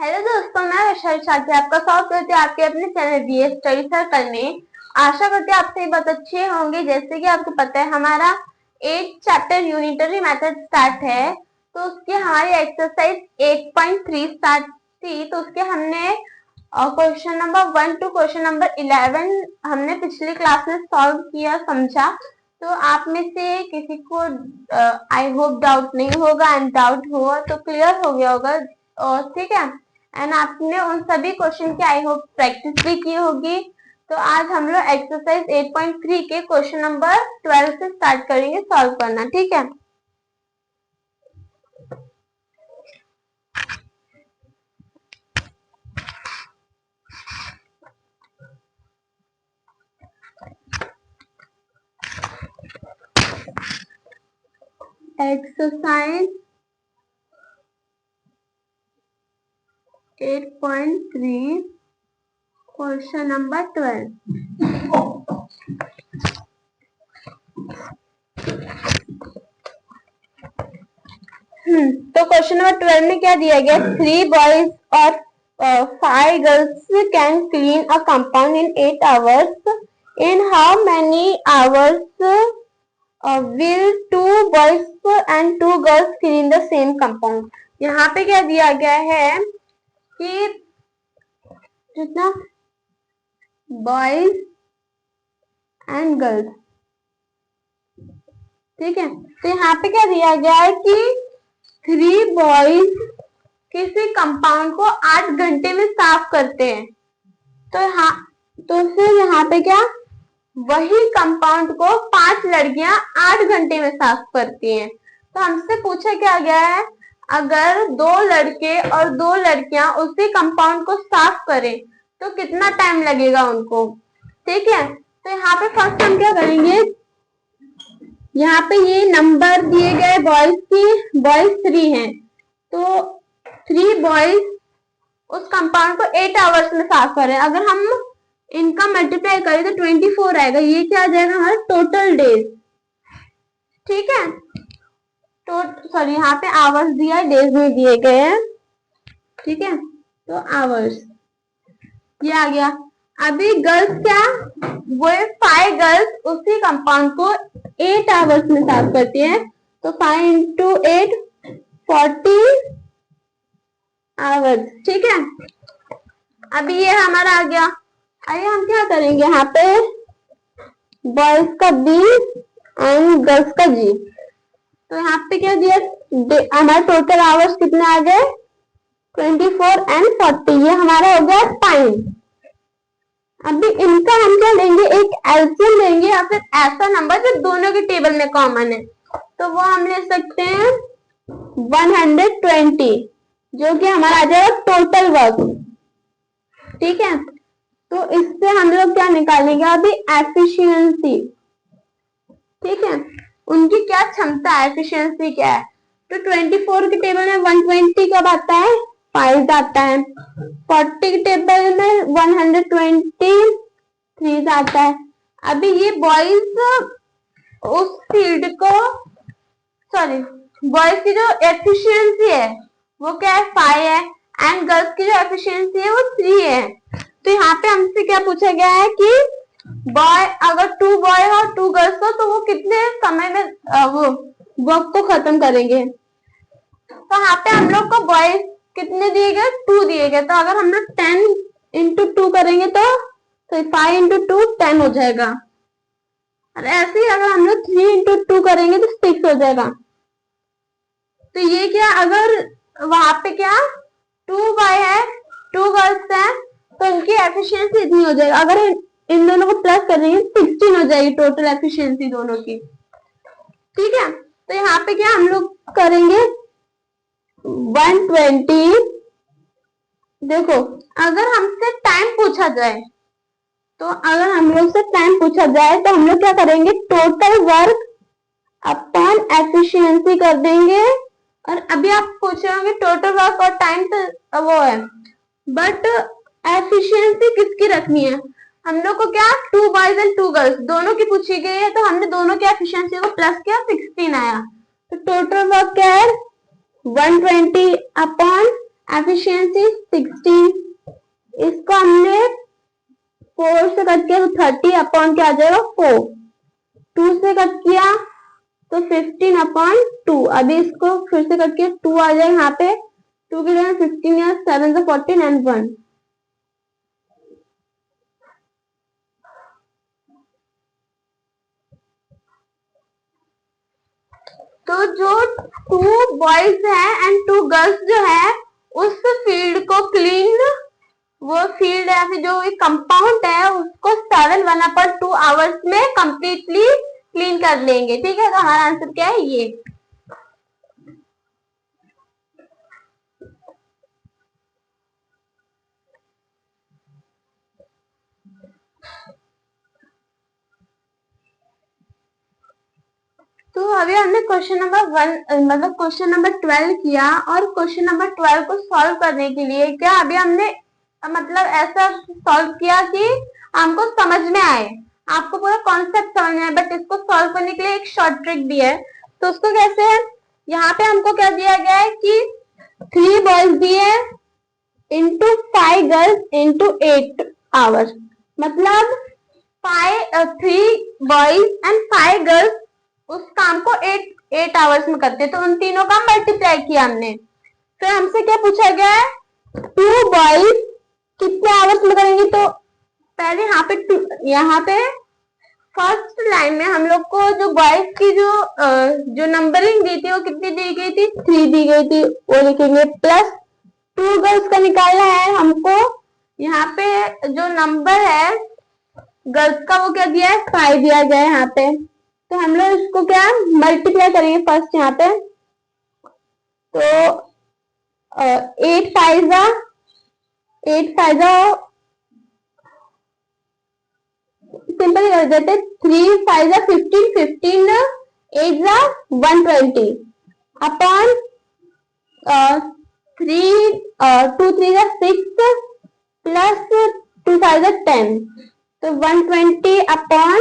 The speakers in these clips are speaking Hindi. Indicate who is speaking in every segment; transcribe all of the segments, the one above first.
Speaker 1: हेलो दोस्तों, मैं वैशाली शाक्य आपका स्वागत करती हूँ आपके अपने चैनल बीए स्टडी सर्कल में। आशा करती हूँ आप सभी बहुत अच्छे होंगे। जैसे कि आपको पता है हमारा 8 चैप्टर यूनिटरी मेथड स्टार्ट है, तो उसकी हमारी एक्सरसाइज 8.3 स्टार्ट थी। तो उसके हमने question number 1 to question number 11 हमने पिछली क्लास में सॉल्व किया, समझा। तो आप में से किसी को आई होप डाउट नहीं होगा, एंड डाउट हुआ तो क्लियर हो गया होगा, और ठीक है। एंड आपने उन सभी क्वेश्चन की आई होप प्रैक्टिस भी की होगी। तो आज हम लोग एक्सरसाइज 8.3 के क्वेश्चन नंबर 12 से स्टार्ट करेंगे सॉल्व करना, ठीक है। Exercise 8.3 question number 12। तो क्वेश्चन नंबर 12 में क्या दिया गया? 3 बॉयज और 5 girls can clean a compound in 8 hours. In how many hours will 2 boys and 2 girls clean the same compound? यहाँ पे क्या दिया गया है कि जितना बॉयज एंड गर्ल्स, ठीक है। तो यहाँ पे क्या दिया गया है कि 3 बॉयज किसी कंपाउंड को 8 घंटे में साफ करते हैं। तो फिर यहाँ पे क्या, वही कंपाउंड को 5 लड़कियां 8 घंटे में साफ करती हैं। तो हमसे पूछा क्या गया है, अगर 2 लड़के और 2 लड़कियां उसी कंपाउंड को साफ करें तो कितना टाइम लगेगा उनको, ठीक है। तो यहाँ पे फर्स्ट हम क्या करेंगे, यहाँ पे ये नंबर दिए गए बॉयज की, बॉयज 3 हैं, तो 3 बॉयज उस कंपाउंड को 8 आवर्स में साफ करें। अगर हम इनका मल्टीप्लाई करें तो 24 आएगा। ये क्या आ जाएगा हमारा टोटल डेज, ठीक है। तो सॉरी, यहाँ पे आवर्स दिया है, डेज में दिए गए हैं, ठीक है। तो आवर्स ये आ गया। अभी गर्ल्स क्या, वो 5 गर्ल्स उसी कंपाउंड को 8 आवर्स में साफ करती है। तो 5 into 8 40 आवर्स, ठीक है। अभी ये हमारा आ गया। आइए हम क्या करेंगे, यहाँ पे बॉयज का बी एंड गर्ल्स का जी। तो यहाँ पे क्या दिया, हमारे टोटल आवर्स कितने आ गए, 24 एंड 40। ये हमारा हो गया टाइम। अभी इनका हम क्या लेंगे, एक एलसीएम लेंगे या फिर ऐसा नंबर जो दोनों के टेबल में कॉमन है। तो वो हम ले सकते हैं 120, जो कि हमारा आ जाएगा टोटल वर्क, ठीक है। तो इससे हम लोग क्या निकालेंगे अभी, एफिशिएंसी, ठीक है। उनकी क्या क्षमता है, एफिशिएंसी क्या है। तो 24 के टेबल में 120 कब आता है, 5 आता है। 40 के टेबल में 123 आता है। अभी ये बॉयज उस फील्ड को, सॉरी, बॉयज की जो एफिशिएंसी है वो क्या है, 5 है, एंड गर्ल्स की जो एफिशिएंसी है वो 3 है। तो यहाँ पे हमसे क्या पूछा गया है कि बॉय, अगर 2 बॉय और 2 गर्ल्स हो तो वो कितने समय में वो वर्क को खत्म करेंगे। तो यहाँ पे हम लोग को बॉयज कितने दिए गए, 2 दिए गए। तो अगर हम लोग 10 into 2 करेंगे तो 5 into 2 10 हो जाएगा। और ऐसे ही अगर हम लोग 3 into 2 करेंगे तो 6 हो जाएगा। तो ये क्या, अगर वहां पे क्या 2 बॉय है 2 गर्ल्स है तो उनकी एफिशिएंसी इतनी हो जाएगी। अगर इन दोनों को प्लस करेंगे 16 हो जाएगी टोटल एफिशिएंसी दोनों की, ठीक है। तो यहाँ पे क्या हम लोग करेंगे 120। देखो, अगर हमसे टाइम पूछा जाए, तो अगर हम लोग से टाइम पूछा जाए तो हम लोग क्या करेंगे, टोटल वर्क अपॉन एफिशिएंसी कर देंगे। और अभी आप पूछ रहे होंगे टोटल वर्क और टाइम तो वो है, बट एफिशिएंसी किसकी रखनी है, हम लोग को क्या 2 बॉयज एंड 2 गर्ल्स दोनों की पूछी गई है। तो हमने दोनों की एफिशिएंसी को प्लस किया, 16 आया। तो टोटल वर्क क्या है 120 अपॉन एफिशिएंसी 16, इसको हमने 4 से कट किया तो 30 अपॉन क्या आ जाएगा 4, 2 से कट किया तो 15 अपॉन 2, अभी इसको फिर से कट किया 2 आ जाएगा यहाँ पे, 2 की जगह 15 या 7 से 14 एंड 1। तो जो 2 बॉयज है एंड 2 गर्ल्स जो है उस फील्ड को क्लीन, वो फील्ड या फिर जो कंपाउंड है उसको 7/1/2 आवर्स में कंप्लीटली क्लीन कर लेंगे। ठीक है, तो हमारा आंसर क्या है ये। तो अभी हमने क्वेश्चन नंबर 1 मतलब क्वेश्चन नंबर 12 किया, और क्वेश्चन नंबर 12 को सॉल्व करने के लिए क्या अभी हमने मतलब ऐसा सॉल्व किया कि हमको समझ में आए, आपको पूरा कॉन्सेप्ट समझ में आए, बट इसको सॉल्व करने के लिए एक शॉर्ट ट्रिक भी है। तो उसको कैसे है, यहाँ पे हमको क्या दिया गया है कि 3 बॉयज दिए है इंटू 5 गर्ल्स इंटू 8 आवर्स, मतलब 3 बॉयज एंड 5 गर्ल्स उस काम को 8 आवर्स में करते हैं, तो उन तीनों का मल्टीप्लाई किया हमने। फिर हमसे क्या पूछा गया है, 2 बॉयज कितने आवर्स में करेंगे, तो पहले यहाँ पे फर्स्ट लाइन में हम लोग को जो बॉयज की जो नंबरिंग दी थी वो कितनी दी गई थी, 3 दी गई थी, वो लिखेंगे, प्लस 2 गर्ल्स का निकालना है हमको, यहाँ पे जो नंबर है गर्ल्स का वो क्या दिया है 5 दिया गया है यहाँ पे, तो हम लोग इसको क्या मल्टीप्लाई करेंगे फर्स्ट यहाँ पे, तो 8 सिंपल कर देते, 3 5 15, 15 8 120 अपॉन 2 3 6 प्लस 2 5 10, तो 120 अपॉन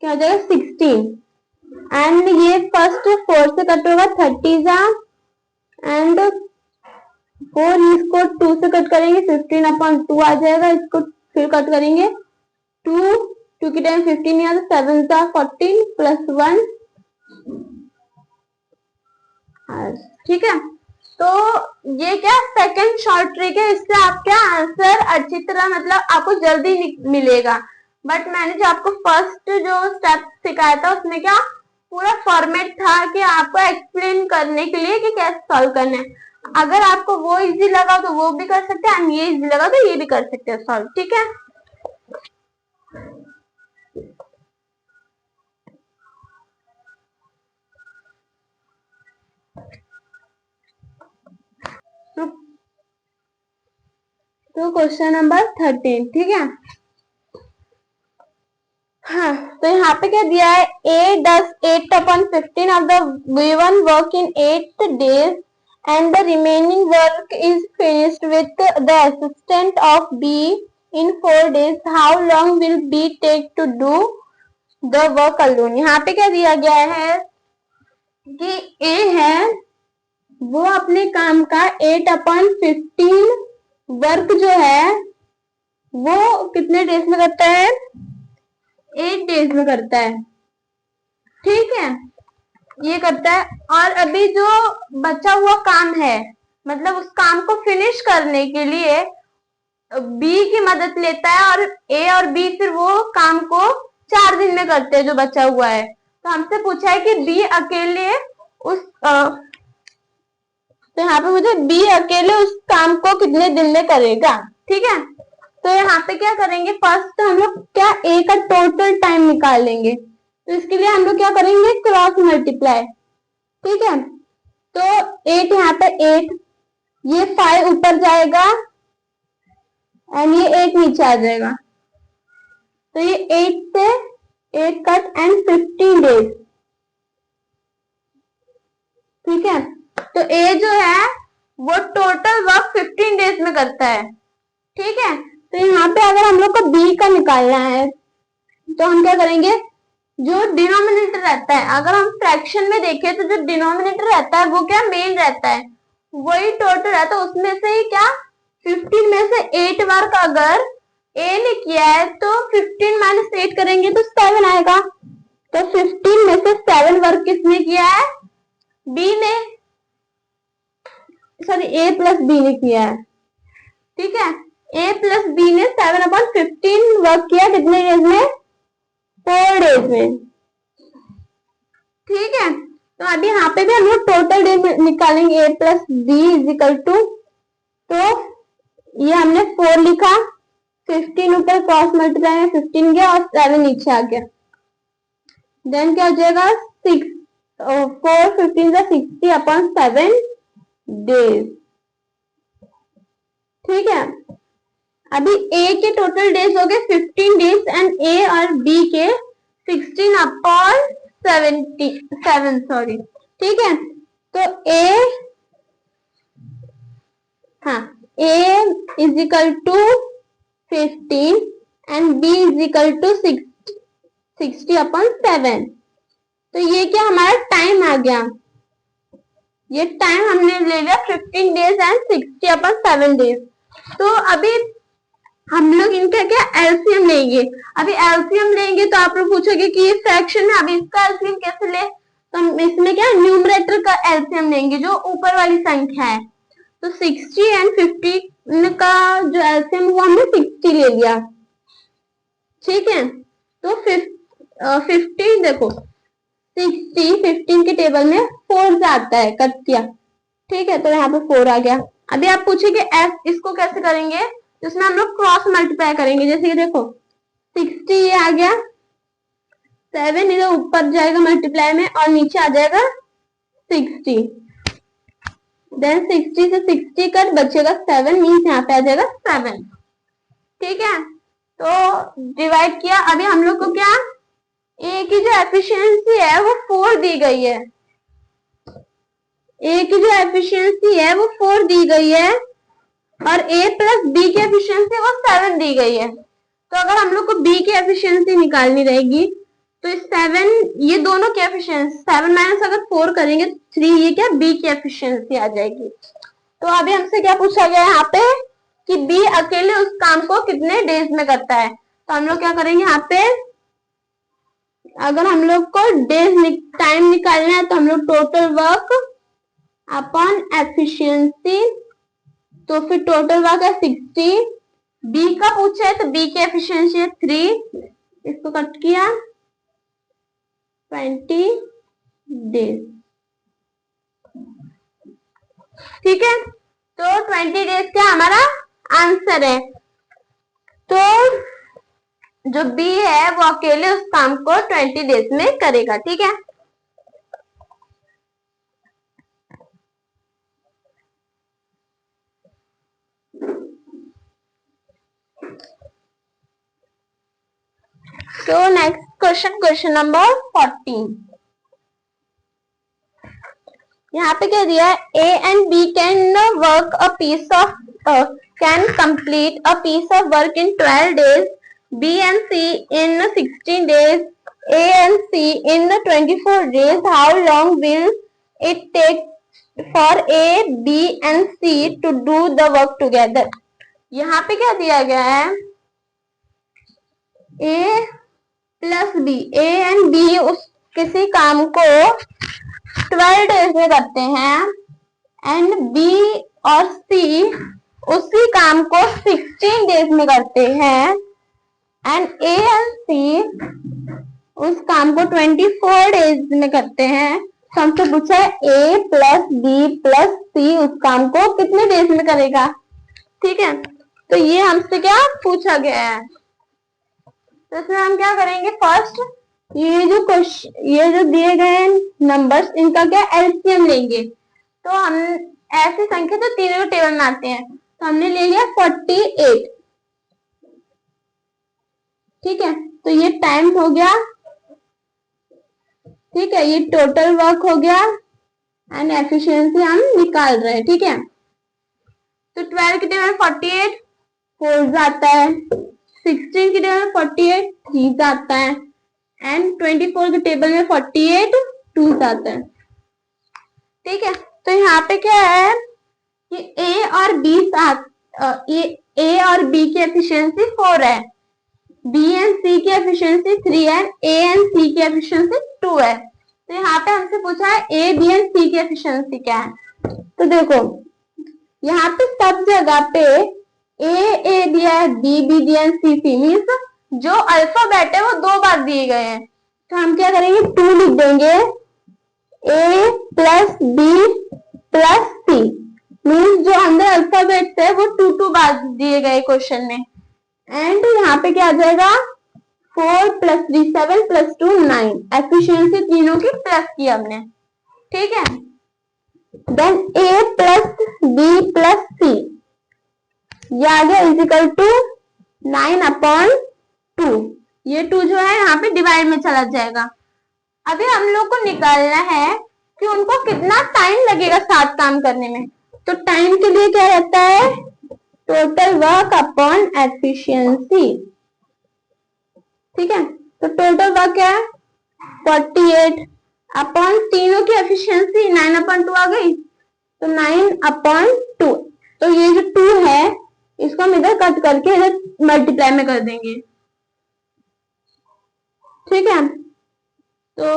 Speaker 1: क्या हो जाएगा 16, एंड ये फर्स्ट 4 से कट होगा 30 एंड 4, इसको 2 से कट करेंगे 15 अपॉन 2 आ जाएगा, इसको फिर कट करेंगे 2 की टाइम 15 या 7 14 प्लस 1, ठीक है। तो ये क्या सेकंड शॉर्ट ट्रिक है, इससे आपका आंसर अच्छी तरह मतलब आपको जल्दी मिलेगा, बट मैंने जो आपको फर्स्ट जो स्टेप सिखाया था उसमें क्या पूरा फॉर्मेट था कि आपको एक्सप्लेन करने के लिए कि कैसे सॉल्व करना है। अगर आपको वो इजी लगा तो वो भी कर सकते हैं, और ये इजी लगा तो ये भी कर सकते हैं सॉल्व, ठीक है। तो क्वेश्चन नंबर 13, ठीक है। हाँ, तो यहाँ पे क्या दिया है, A does 8/15 of the B1 work in 8 days and the remaining work is finished with the assistant of B in 4 days. How long will B take to do the work alone? यहाँ पे क्या दिया गया है कि A है वो अपने काम का 8/15 वर्क जो है वो कितने डेज में करता है, 8 डेज में करता है, ठीक है, ये करता है। और अभी जो बचा हुआ काम है मतलब उस काम को फिनिश करने के लिए बी की मदद लेता है, और ए और बी फिर वो काम को 4 दिन में करते हैं जो बचा हुआ है। तो हमसे पूछा है कि बी अकेले तो यहाँ पे मुझे बी अकेले उस काम को कितने दिन में करेगा, ठीक है। तो यहाँ पे क्या करेंगे, फर्स्ट हम लोग क्या ए का टोटल टाइम निकाल लेंगे, तो इसके लिए हम लोग क्या करेंगे क्रॉस मल्टीप्लाई, ठीक है। तो 8 यहाँ पे 8, ये 5 ऊपर जाएगा एंड ये 8 नीचे आ जाएगा, तो ये 8 से 8 कट एंड 15 डेज, ठीक है। तो ए जो है वो टोटल वर्क 15 डेज में करता है, ठीक है। तो यहाँ पे अगर हम लोग को बी का निकालना है तो हम क्या करेंगे, जो डिनोमिनेटर रहता है, अगर हम फ्रैक्शन में देखें तो जो डिनोमिनेटर रहता है वो क्या मेन रहता है, वही टोटल है, तो उसमें से ही क्या 15 में से 8 वर्क अगर ए ने किया है तो 15 माइनस 8 करेंगे तो 7 आएगा। तो 15 में से 7 वर्क किसने किया है? बी ने, सॉरी ए प्लस बी ने किया है। ठीक है, ए प्लस बी ने 7/15 वर्क किया कितने डेज में? 4 डेज में। ठीक है, तो अभी यहाँ पे भी हम लोग टोटल डे निकालेंगे। A plus B is equal to, तो ये हमने 4 लिखा, 15 ऊपर क्रॉस मल्टीप्लाई में 15 गया और 7 नीचे आ गया। देन क्या हो जाएगा? 6 4 15 60/7 डेज। ठीक है, अभी ए के टोटल डेज हो गए 15 डेज एंड ए और बी के 16/77, सॉरी। ठीक है, तो A is equal to 15 and B is equal to 60/7। तो ये क्या हमारा टाइम आ गया, ये टाइम हमने ले लिया 15 डेज एंड 60/7 डेज। तो अभी हम लोग इनका क्या एलसीएम लेंगे। अभी एलसीएम लेंगे तो आप लोग पूछोगे कि ये फ्रैक्शन है, अभी इसका एलसीएम कैसे ले? तो हम इसमें क्या न्यूमरेटर का एलसीएम लेंगे जो ऊपर वाली संख्या है। तो 60 एंड 50 का जो एलसीएम हुआ हमने 60 ले लिया। ठीक है, तो 15 देखो 60 15 के टेबल में 4 आता है, कट किया। ठीक है, तो यहाँ पे 4 आ गया। अभी आप पूछेंगे एफ इसको कैसे करेंगे, जिसमें हम लोग क्रॉस मल्टीप्लाई करेंगे। जैसे कि देखो 60 ये आ गया, 7 इधर ऊपर जाएगा मल्टीप्लाई में और नीचे आ जाएगा 60। देन 60 से 60 कट बचेगा 7, मीन्स यहाँ पे आ जाएगा 7। ठीक है, तो डिवाइड किया। अभी हम लोग को क्या ए की जो एफिशिएंसी है वो 4 दी गई है। ए की जो एफिशिएंसी है वो 4 दी गई है और ए प्लस बी की एफिशिएंसी वो 7 दी गई है। तो अगर हम लोग को बी की एफिशिएंसी निकालनी रहेगी तो इस 7 ये दोनों की एफिशिएंसी 7 माइनस अगर 4 करेंगे तो 3, ये क्या बी की एफिशिएंसी आ जाएगी। तो अभी हमसे क्या पूछा गया है यहाँ पे कि बी अकेले उस काम को कितने डेज में करता है। तो हम लोग क्या करेंगे यहाँ पे, अगर हम लोग को डेज टाइम निकालना है तो हम लोग टोटल वर्क अपॉन एफिशिएंसी, तो फिर टोटल वर्क है 60। बी का पूछा है तो बी की एफिशिएंसी है 3, इसको कट किया 20 डेज। ठीक है, तो 20 डेज का हमारा आंसर है। तो जो बी है वो अकेले उस काम को 20 डेज में करेगा। ठीक है, so next क्वेश्चन नंबर 14। यहाँ पे क्या दिया है, A and B can work a piece of can complete a piece of work in 12 days, B and C in 16 days, A and C in 24 days. How long will it take for A B and C to do the work together. यहाँ पे क्या दिया गया है, A plus B, A and B उस किसी काम को 12 डेज में करते हैं एंड बी और सी उसी काम को 16 डेज में करते हैं एंड ए एंड सी उस काम को 24 डेज में करते हैं। तो हमसे पूछा है ए प्लस बी प्लस सी उस काम को कितने डेज में करेगा। ठीक है, तो ये हमसे क्या पूछा गया है, तो इसमें हम क्या करेंगे, फर्स्ट ये जो दिए गए नंबर्स इनका क्या एलसीएम लेंगे। तो हम ऐसी संख्या तो तीनों टेबल में आते हैं, तो हमने ले लिया 48। ठीक है, तो ये टाइम हो गया। ठीक है, ये टोटल वर्क हो गया एंड एफिशिएंसी हम निकाल रहे हैं। ठीक है, तो 12 के टेबल में 48 4 आता है, 16 के टेबल में 48 3 आता है एंड 24 के टेबल में 48 2 आता है। ठीक है, तो यहाँ पे क्या है, कि ए और बी की एफिशिएंसी 4 है, बी एंड सी की एफिशिएंसी 3 है, ए एंड सी की एफिशिएंसी 2 है। तो यहाँ पे हमसे पूछा है ए बी एंड सी की एफिशिएंसी क्या है। तो देखो यहाँ पे सब जगह पे ए दिया है, बी दिया है, सी मीन्स जो अल्फाबेट है वो 2 बार दिए गए हैं। तो हम क्या करेंगे, 2 लिख देंगे, A plus B plus C means जो अंदर अल्फाबेट है वो 2 बार दिए गए क्वेश्चन में। एंड यहाँ पे क्या आ जाएगा, 4 + 3 7 + 2 9, एफिशिएंसी तीनों की प्लस की हमने, ठीक है। देन ए प्लस बी प्लस सी, ये आ गया इजिकल टू 9/2। ये 2 जो है यहाँ पे डिवाइड में चला जाएगा। अभी हम लोग को निकालना है कि उनको कितना टाइम लगेगा 7 काम करने में। तो टाइम के लिए क्या रहता है, टोटल वर्क अपॉन एफिशिएंसी, ठीक है। तो टोटल वर्क क्या है 48 अपॉन तीनों की एफिशिएंसी 9/2 आ गई, तो 9/2। तो ये जो 2 है इसको हम इधर कट करके इधर मल्टीप्लाई में कर देंगे, ठीक है। तो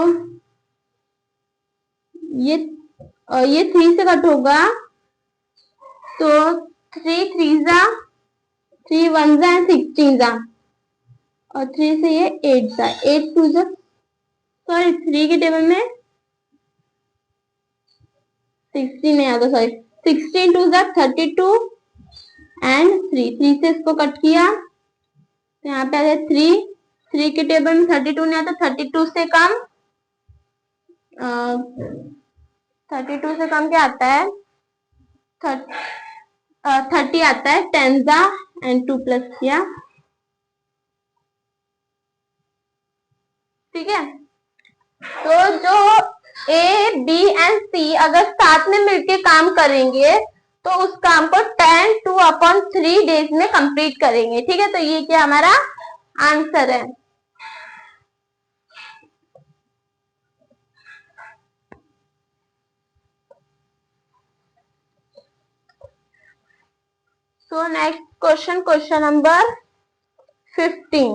Speaker 1: ये 3 से कट होगा, तो 3 3 जा 3 1 जा 16 जा, और 3 से ये 8 जा 8 2 जा, सॉरी 3 के टेबल में 16 नहीं आता, सॉरी 16 2 जा 32 एंड 3 से इसको कट किया, तो यहाँ पे आ जाए 3 के टेबल में 32 नहीं आता, 32 से कम 32 से कम क्या आता है, 30 आता है, 10 जा एंड 2 प्लस किया, ठीक है। तो जो ए बी एंड सी अगर साथ में मिलके काम करेंगे तो उस काम को 10/2/3 डेज में कंप्लीट करेंगे, ठीक है। तो ये क्या हमारा आंसर है। So next question, question number 15.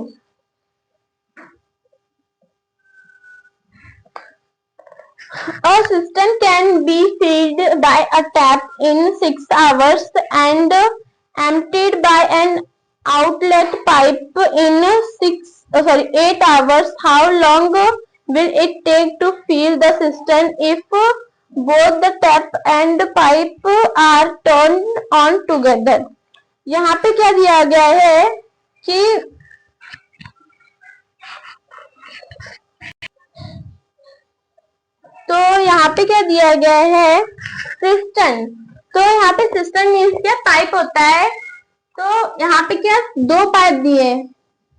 Speaker 1: A system can be filled by a tap in 6 hours and emptied by an outlet pipe in 8 hours. How long will it take to fill the system if both the tap and pipe are turned on together? यहाँ पे क्या दिया गया है कि तो यहाँ पे क्या दिया गया है, सिस्टम। तो यहाँ पे सिस्टम मीन्स क्या, पाइप होता है। तो यहाँ पे क्या 2 पाइप दिए,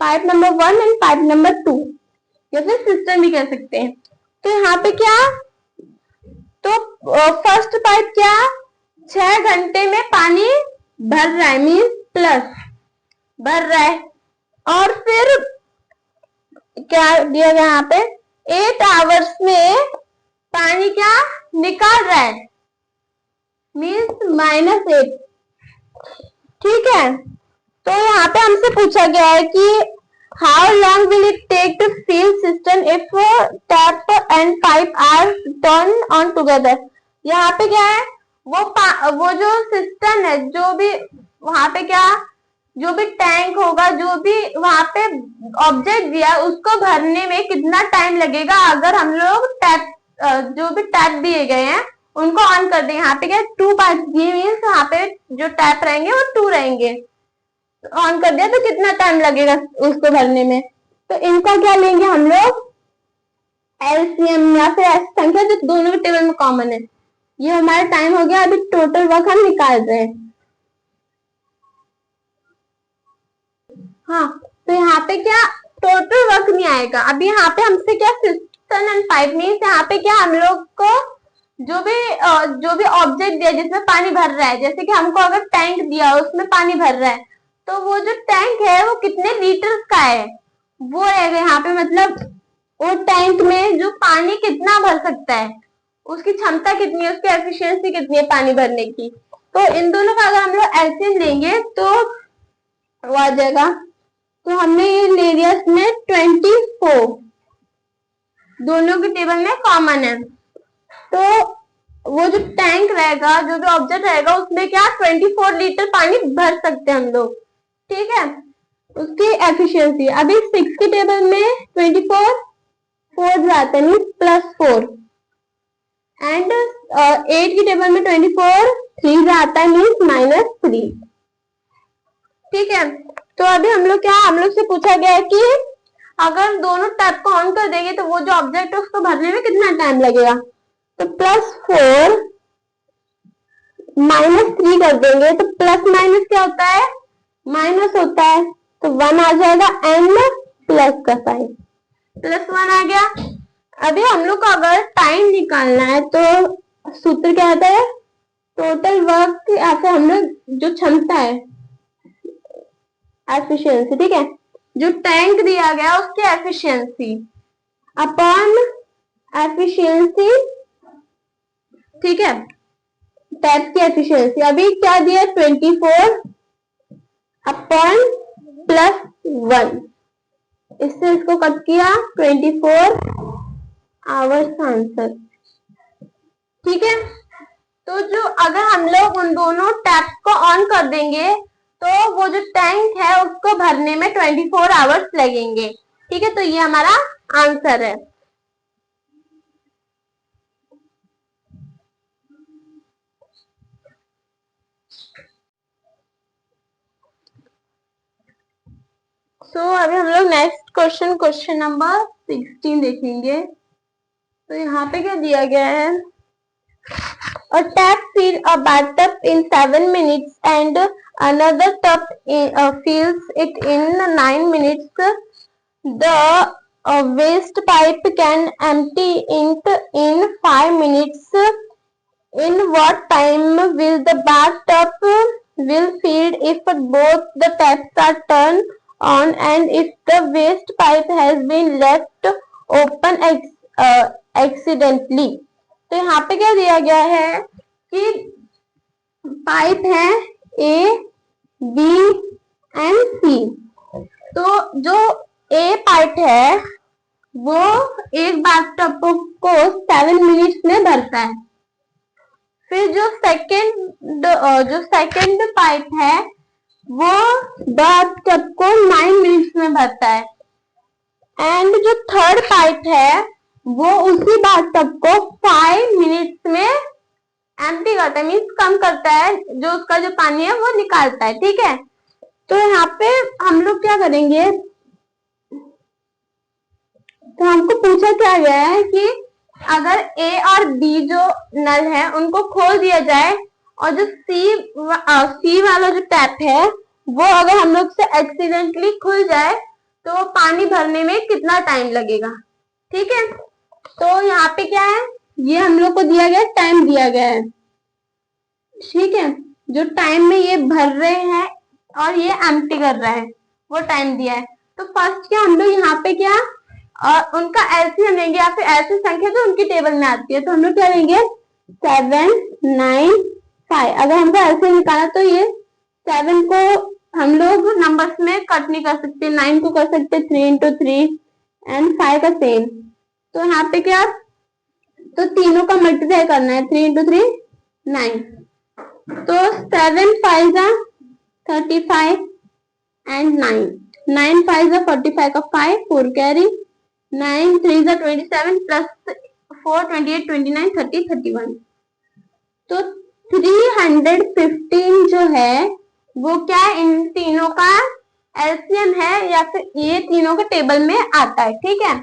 Speaker 1: pipe number 1 and pipe number 2, या फिर सिस्टम भी कह सकते हैं। तो यहाँ पे क्या, तो फर्स्ट पाइप क्या 6 घंटे में पानी भर रहा है, मीन्स प्लस भर रहा है। और फिर क्या दिया गया यहाँ पे 8 आवर्स में पानी क्या निकाल रहा है, मीन्स -8, ठीक है। तो यहाँ पे हमसे पूछा गया है कि how long will it take to fill system if tap and pipe are turn on together. यहाँ पे क्या है, वो जो सिस्टम है, जो भी वहां पे क्या, जो भी टैंक होगा, जो भी वहां पे ऑब्जेक्ट दिया उसको भरने में कितना टाइम लगेगा अगर हम लोग टैप, जो भी टैप दिए गए हैं उनको ऑन कर देंगे। यहाँ पे क्या 2 पाइप दिए, मीन्स यहाँ पे जो टैप रहेंगे वो 2 रहेंगे, ऑन कर दिया तो कितना टाइम लगेगा उसको भरने में। तो इनका क्या लेंगे हम लोग, एलसीएम या फिर ऐसी संख्या जो दोनों के टेबल में कॉमन है। ये हमारा टाइम हो गया, अभी टोटल वर्क हम निकाल रहे हैं। हाँ, तो यहाँ पे क्या टोटल वर्क नहीं आएगा। अभी यहाँ पे हमसे क्या सिस्टम एंड पाइप मीन्स यहाँ पे क्या हम लोग को जो भी ऑब्जेक्ट दिया जिसमें पानी भर रहा है, जैसे कि हमको अगर टैंक दिया उसमें पानी भर रहा है, तो वो जो टैंक है वो कितने लीटर का है वो रहेगा यहाँ पे, मतलब वो टैंक में जो पानी कितना भर सकता है, उसकी क्षमता कितनी है, उसकी एफिशिएंसी कितनी है पानी भरने की। तो इन दोनों का अगर हम लोग एलसीएम लेंगे तो वो आ जाएगा। तो हमने ये ले लिया इसमें 24, दोनों के टेबल में कॉमन है। तो वो जो टैंक रहेगा, जो भी ऑब्जेक्ट रहेगा, उसमें क्या 24 लीटर पानी भर सकते हैं हम लोग, ठीक है। उसकी एफिशिएंसी अभी 6 के टेबल में 24 4 जाते हैं +4, एंड 8 की टेबल में 24 3 जाता है मीन्स -3, ठीक है। तो अभी हम लोग से पूछा गया है कि अगर दोनों टैप को ऑन कर देंगे तो वो जो ऑब्जेक्ट है उसको भरने में कितना टाइम लगेगा। तो +4 -3 कर देंगे तो प्लस माइनस क्या होता है, माइनस होता है, तो 1 आ जाएगा एंड प्लस का साइन, +1 आ गया। अभी हम लोग को अगर टाइम निकालना है तो सूत्र क्या आता है, टोटल वर्क या फिर हम लोग जो क्षमता है एफिशिएंसी, ठीक है, जो टैंक दिया गया उसकी एफिशिएंसी अपॉन एफिशिएंसी, ठीक है, टैप की एफिशिएंसी। अभी क्या दिया 24 अपॉन +1, इससे इसको कट किया 24 आवर्स का आंसर, ठीक है। तो जो अगर हम लोग उन दोनों टैप्स को ऑन कर देंगे तो वो जो टैंक है उसको भरने में 24 आवर्स लगेंगे, ठीक है। तो ये हमारा आंसर है। अभी हम लोग नेक्स्ट क्वेश्चन नंबर 16 देखेंगे। तो यहाँ पे क्या दिया गया है, a tap fill a bathtub in 7 minutes and another tap fills it in 9 minutes. The waste pipe can empty it in 5 minutes. In what time will the bathtub will fill if both the taps are turned on and if the waste pipe has been left open accidentally? तो यहाँ पे क्या दिया गया है कि पाइप है ए बी एंड सी। तो जो ए पाइप है वो एक बाथटब को 7 मिनट्स में भरता है। फिर जो सेकंड पाइप है वो बाथटब को 9 मिनट्स में भरता है, एंड जो थर्ड पाइप है वो उसी बाथटब को 5 मिनट्स में एम्प्टी करता है, मीन्स कम करता है, जो उसका जो पानी है वो निकालता है, ठीक है। तो यहाँ पे हम लोग क्या करेंगे, तो हमको पूछा क्या गया है कि अगर ए और बी जो नल है उनको खोल दिया जाए और जो सी वाला जो टैप है वो अगर हम लोग से एक्सीडेंटली खुल जाए तो पानी भरने में कितना टाइम लगेगा, ठीक है। तो यहाँ पे क्या है, ये हम लोग को दिया गया, टाइम दिया गया है, ठीक है। जो टाइम में ये भर रहे हैं और ये एम्प्टी कर रहा है वो टाइम दिया है। तो फर्स्ट क्या हम लोग यहाँ पे क्या उनका एलसीएम लेंगे या फिर ऐसी संख्या जो उनकी टेबल में आती है। तो हम लोग क्या लेंगे 7 9 5। अगर हमको एलसीएम निकाला तो ये 7 को हम लोग नंबर्स में कट नहीं कर सकते, 9 को कर सकते 3 into 3 एंड 5 का सेम। तो यहाँ पे क्या, तो तीनों का मल्टीप्लाई करना है, 3 into 3 9। तो 7 5 35 एंड 9 5 45 का 5 4 कैरी 9 3 27 प्लस 4 28 29 30 31। तो 315 जो है वो क्या है, इन तीनों का एलसीएम है या फिर ये तीनों के टेबल में आता है, ठीक है।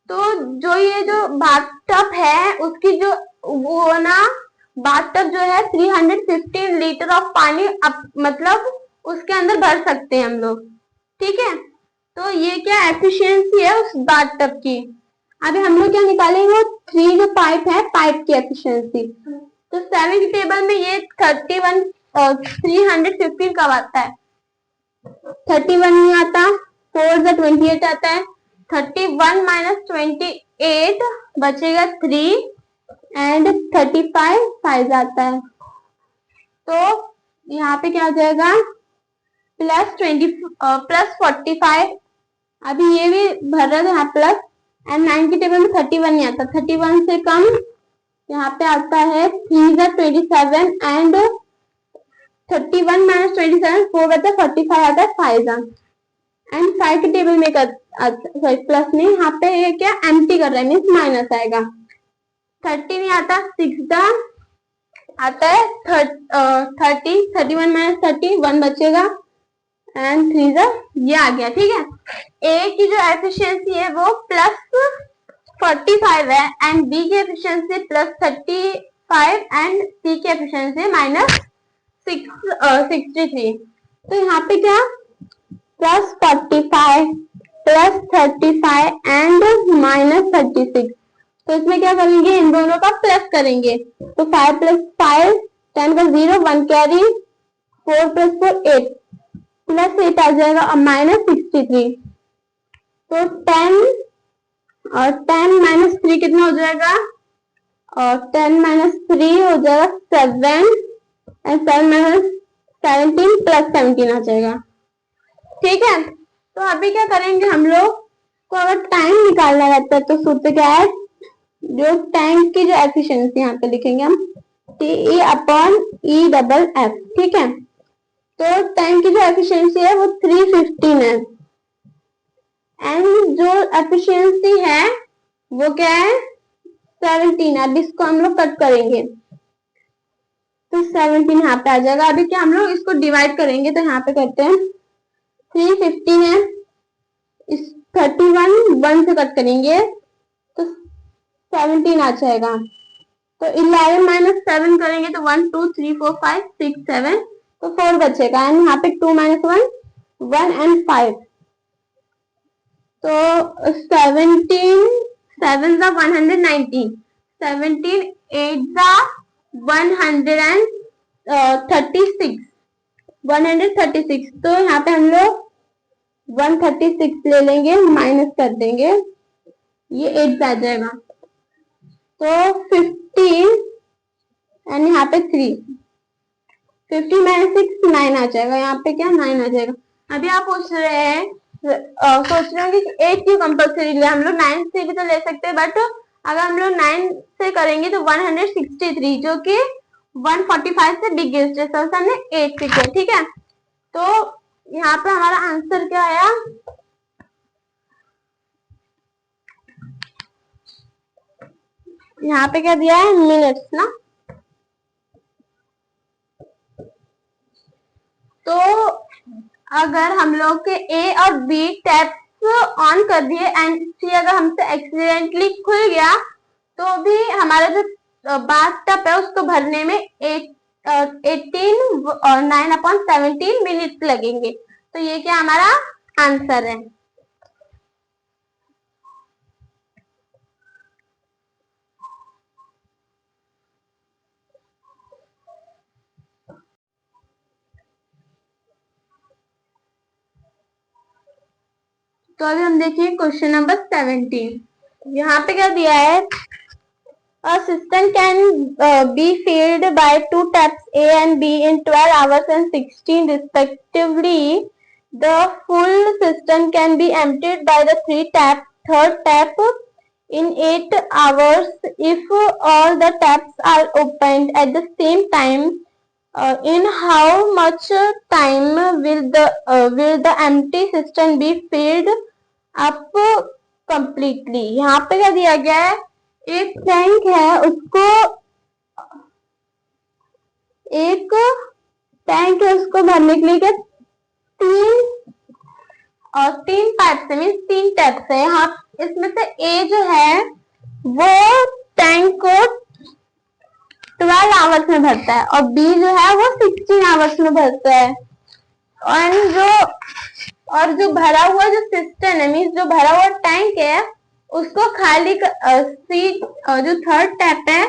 Speaker 1: तो जो ये जो बाथटब है उसकी जो वो ना बाथटब जो है 315 लीटर ऑफ पानी मतलब उसके अंदर भर सकते हैं हम लोग, ठीक है। तो ये क्या एफिशिएंसी है उस बाथटब की। अभी हम लोग क्या निकालेंगे, 3 जो पाइप है पाइप की एफिशिएंसी। तो 7 की टेबल में ये 315 कब आता है, 31 नहीं आता, 4 28 आता है, 31 माइनस 28 बचेगा 3 एंड 35 5 आता है। तो यहाँ पे क्या हो जाएगा +45। अभी ये भी भर रहा था यहाँ प्लस, एंड 9 की टेबल में 31 नहीं आता, 31 से कम यहाँ पे आता है 3 एंड 31 माइनस 27 4 बचा 45 आता है 5 एंड 5 की टेबल में सॉरी प्लस नहीं, यहाँ पे ये क्या एम्प्टी कर रहा है मीन्स माइनस आएगा। 30 नहीं आता, 6 आता है 31 माइनस 30 1 बचेगा एंड 3 ये आ गया। ठीक है, ए की जो एफिशिएंसी है वो +45 है एंड बी की एफिशिएंसी +35 एंड सी की एफिशिएंसी -63। तो यहाँ पे क्या +45 +35 एंड -36, तो इसमें क्या करेंगे इन दोनों का प्लस करेंगे। तो 5 + 5 10 का 0 1 कैरी 4 + 4 8 +8 आ जाएगा और -63। तो 10 और 10 - 3 कितना हो जाएगा, और 10 - 3 हो जाएगा 7 एंड 7 - 17 +17 आ जाएगा। ठीक है, तो अभी क्या करेंगे हम लोग को अगर टाइम निकालना रहता है तो सूत्र क्या है, जो टैंक की जो एफिशिएंसी यहाँ पे लिखेंगे हम TE/EFF। ठीक है, तो टैंक की जो एफिशिएंसी है वो 315 है एंड जो एफिशिएंसी है वो क्या है 17। अब इसको हम लोग कट करेंगे तो 17 यहाँ पे आ जाएगा। अभी क्या हम लोग इसको डिवाइड करेंगे, तो यहाँ पे करते हैं 315 है, इस 31 1 से कट करेंगे तो 17 आ जाएगा। तो 11 - 7 करेंगे तो 1 2 3 4 5 6 7 तो 4 बचेगा एंड यहाँ पे 2 - 1 1 एंड 5। तो 17 7 * 190 17 8 * 136 तो यहाँ पे हम लोग 136 ले लेंगे, माइनस कर देंगे, ये 8 आ जाएगा। तो 15 एंड यहाँ पे 3 50 - 6 9 आ जाएगा, यहाँ पे क्या 9 आ जाएगा। अभी आप सोच रहे होंगे कि 8 क्यों कंपल्सरी लिया, हम लोग 9 से भी तो ले सकते हैं, बट अगर हम लोग 9 से करेंगे तो 163 जो कि 145 से बिगेस्ट है, तो हमने 8 से किया। ठीक है, तो यहाँ पे हमारा आंसर क्या आया, यहाँ पे क्या दिया है मिनट्स ना। तो अगर हम लोग के ए और बी टैप्स ऑन कर दिए एंड सी अगर हमसे एक्सीडेंटली खुल गया तो भी हमारा जो बाथ टब है उसको भरने में 18 और 9/17 मिनट लगेंगे। तो ये क्या हमारा आंसर है। तो अभी हम देखिए क्वेश्चन नंबर 17। यहाँ पे क्या दिया है, a system can be filled by 2 taps A and B in 12 hours and 16 respectively. The full system can be emptied by the third tap in 8 hours if all the taps are opened at the same time. In how much time will the empty system be filled up completely? यहाँ पे क्या दिया गया है, एक टैंक है उसको भरने के लिए क्या 3 पाइप से मीन 3 टैप से, यहाँ इसमें से ए जो है वो टैंक को 12 आवर्स में भरता है और बी जो है वो 16 आवर्स में भरता है। और जो भरा हुआ जो सिस्टम है मीन्स जो भरा हुआ टैंक है उसको खाली जो थर्ड टैप है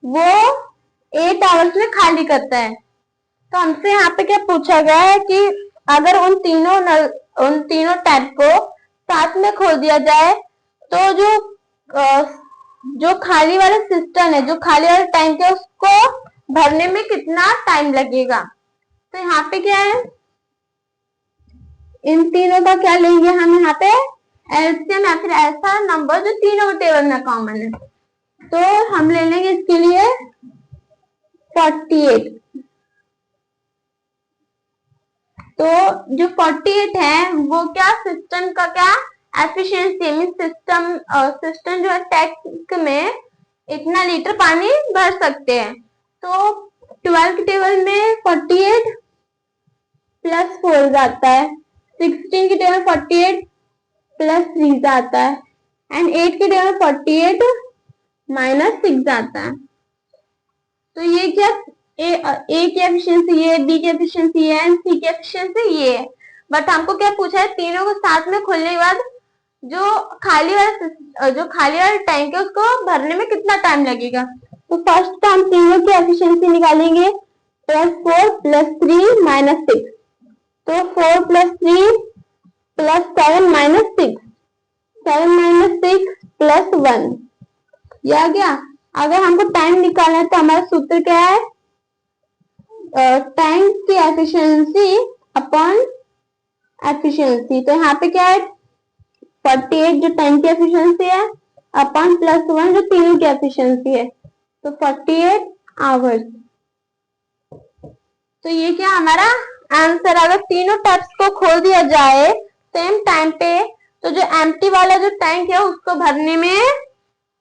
Speaker 1: वो 8 आवर्स में खाली करता है। तो हमसे यहाँ पे क्या पूछा गया है कि अगर उन तीनों टैप को साथ में खोल दिया जाए तो जो खाली वाला सिस्टम है, जो खाली वाला टैंक है उसको भरने में कितना टाइम लगेगा। तो यहाँ पे क्या है, इन तीनों का क्या लेंगे हम यहाँ पे, एलसीएम या फिर ऐसा नंबर जो तीनों टेबल में कॉमन है। तो हम ले लेंगे इसके लिए 48। तो जो 48 है वो क्या सिस्टम का क्या एफिशिएंसी मीन सिस्टम जो है टैंक में इतना लीटर पानी भर सकते हैं। तो 12 के टेबल में 48 प्लस 4 जाता है, 16 के टेबल 48 प्लस 3 जाता है, एंड 8 के टेबल 48 माइनस 6 आता है। तो ये क्या ए की एफिशिएंसी ये, बी की एफिशिएंसी ये, एंड सी की एफिशिएंसी ये है। बट हमको क्या पूछा है, तीनों को साथ में खोलने के बाद जो खाली वाला टैंक है उसको भरने में कितना टाइम लगेगा। तो फर्स्ट तो हम तीनों की एफिशिएंसी निकालेंगे, +4 + 3 - 6। तो 4 + 3 + 7 - 6, 7 - 6 + 1 ये आ गया। अगर हमको टाइम निकालना है तो हमारा सूत्र क्या है, टैंक की एफिशिएंसी अपॉन एफिशिएंसी। तो यहाँ पे क्या है 48 जो टैंक की एफिशिएंसी है अपॉन +1 जो तीनों की एफिशिएंसी है, तो 48 आवर्स। तो ये क्या हमारा आंसर। अगर तीनों टैप्स को खोल दिया जाए सेम टाइम पे तो जो एम्प्टी वाला जो टैंक है उसको भरने में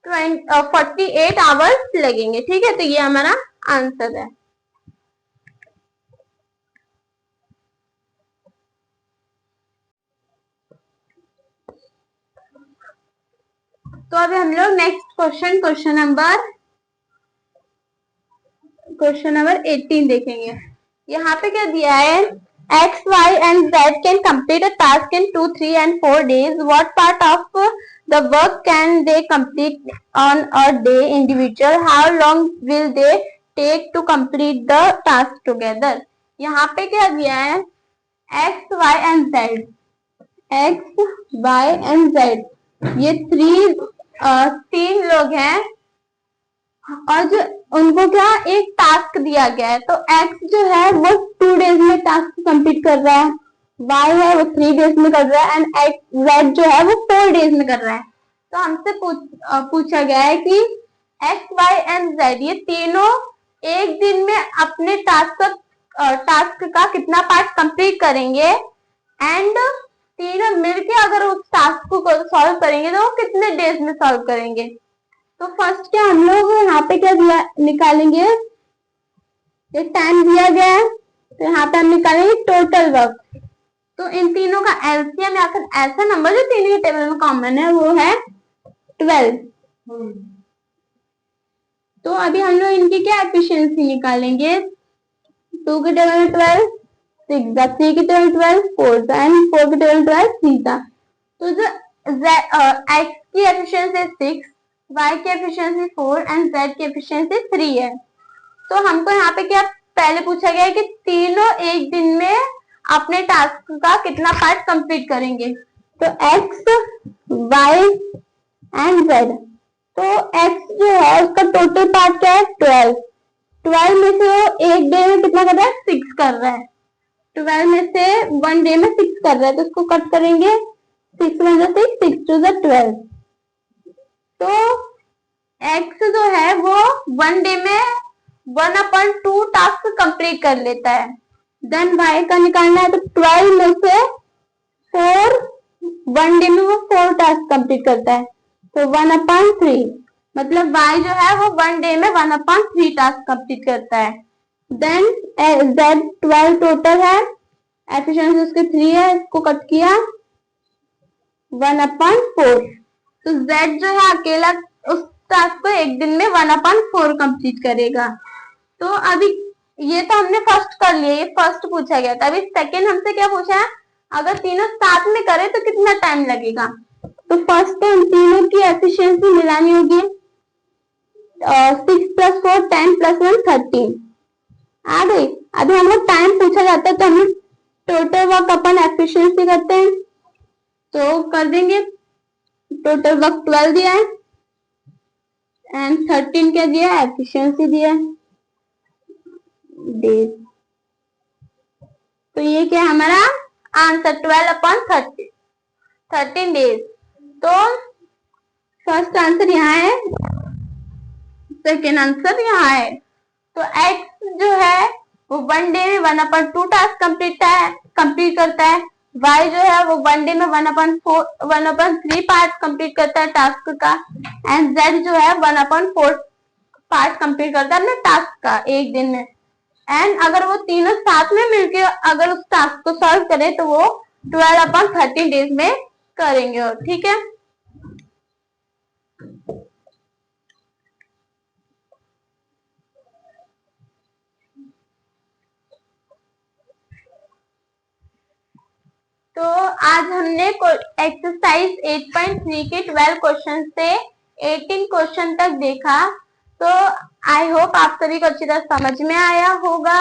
Speaker 1: 48 आवर्स लगेंगे। ठीक है, तो ये हमारा आंसर है। तो अभी हम लोग नेक्स्ट क्वेश्चन नंबर 18 देखेंगे। यहाँ पे क्या दिया है, X, Y and Z can complete a task in 2, 3 and 4 days. What part of the work can they complete on a day individual? How long will they take to complete the task together? यहाँ पे क्या दिया है, X, Y and Z, X, Y and Z ये तीन लोग हैं और जो उनको क्या एक टास्क दिया गया है। तो एक्स जो है वो 2 डेज में टास्क कंप्लीट कर रहा है, वाई है वो 3 डेज में कर रहा है, एंड जेड जो है वो 4 डेज में कर रहा है। तो हमसे पूछा गया है कि एक्स, वाई एंड जेड ये तीनों एक दिन में अपने टास्क का कितना पार्ट कंप्लीट करेंगे, एंड तीनों मिलके अगर उस टास्क को सॉल्व करेंगे तो वो कितने डेज में सॉल्व करेंगे। तो फर्स्ट क्या हम लोग यहाँ पे क्या दिया निकालेंगे, एक टाइम दिया गया है तो यहाँ पे हम निकालेंगे टोटल वर्क। तो इन तीनों का एलसीएम या फिर ऐसा नंबर जो तीनों के टेबल में कॉमन है वो है 12। तो अभी हम लोग इनकी क्या एफिशिएंसी निकालेंगे, 2 के टेबल में 12, 6 था, 3 के टेबल 12, 4 था, एंड 4 के टेबल 12, 3 था। तो जो एक्स की एफिशिएंसी 6, y की एफिशिएंसी 4 एंड z की एफिशिएंसी 3 है। तो हमको यहाँ पे क्या पहले पूछा गया है कि तीनों एक दिन में अपने टास्क का कितना पार्ट कंप्लीट करेंगे। तो x, y एंड z। तो x जो है उसका टोटल पार्ट क्या है 12। 12 में से वो एक डे में कितना कर रहा है 6 कर रहा है। 12 में से 1 डे में 6 कर रहा है तो उसको कट करेंगे, 6 × 6, 6 × 12। तो x जो है वो 1 डे में 1/2 टास्क कंप्लीट कर लेता है। देन y का निकालना है तो 12 में से 4 1 डे में वो 4 टास्क कंप्लीट करता है तो 1/3 मतलब y जो है वो 1 डे में 1/3 टास्क कंप्लीट करता है। देन z 12 टोटल है, एफिशिएंसी उसके 3 है, इसको कट किया 1/4। तो z जो है अकेला उस टास्क को एक दिन में 1/4 कंप्लीट करेगा। तो अभी ये तो हमने फर्स्ट कर लिया, ये फर्स्ट पूछा गया था। अभी सेकंड हमसे क्या पूछा है, अगर तीनों साथ में करें तो कितना टाइम लगेगा। तो फर्स्ट तो इन तीनों की एफिशिएंसी मिलानी होगी, 6 + 4 10 + 1 13 आ गई। अभी हम लोग टाइम पूछा जाता है तो हम टोटल वर्क अपन एफिशिएंसी करते हैं, तो कर देंगे। टोटल वर्क 12 दिया है एंड 13 क्या दिया है एफिशिएंसी दिया है। डेज। तो ये क्या है हमारा आंसर 12/30 13 डेज। तो फर्स्ट आंसर यहाँ है, सेकेंड आंसर यहाँ है। तो x जो है वो 1 डे में 1/2 टास्क कंप्लीट करता है। y जो है वो 1 डे में 1/3 पार्ट कंप्लीट करता है टास्क का। एंड z जो है 1/4 पार्ट कंप्लीट करता है अपने टास्क का एक दिन में। एंड अगर वो तीनों साथ में मिलके अगर उस टास्क को सॉल्व करे तो वो 12/30 डेज में करेंगे। और ठीक है, तो आज हमने एक्सरसाइज 8.3 के 12 क्वेश्चन से 18 क्वेश्चन तक देखा। तो आई होप आप सभी को अच्छी तरह समझ में आया होगा।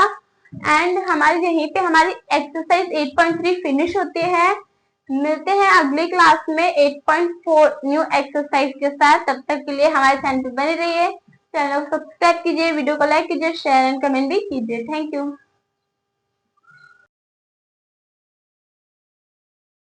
Speaker 1: एंड हमारी यहीं पे हमारी एक्सरसाइज 8.3 फिनिश होती है। मिलते हैं अगली क्लास में 8.4 न्यू एक्सरसाइज के साथ। तब तक के लिए हमारे चैनल पर बने रहिए। चैनल को सब्सक्राइब कीजिए, वीडियो को लाइक कीजिए, शेयर एंड कमेंट भी कीजिए। Thank you.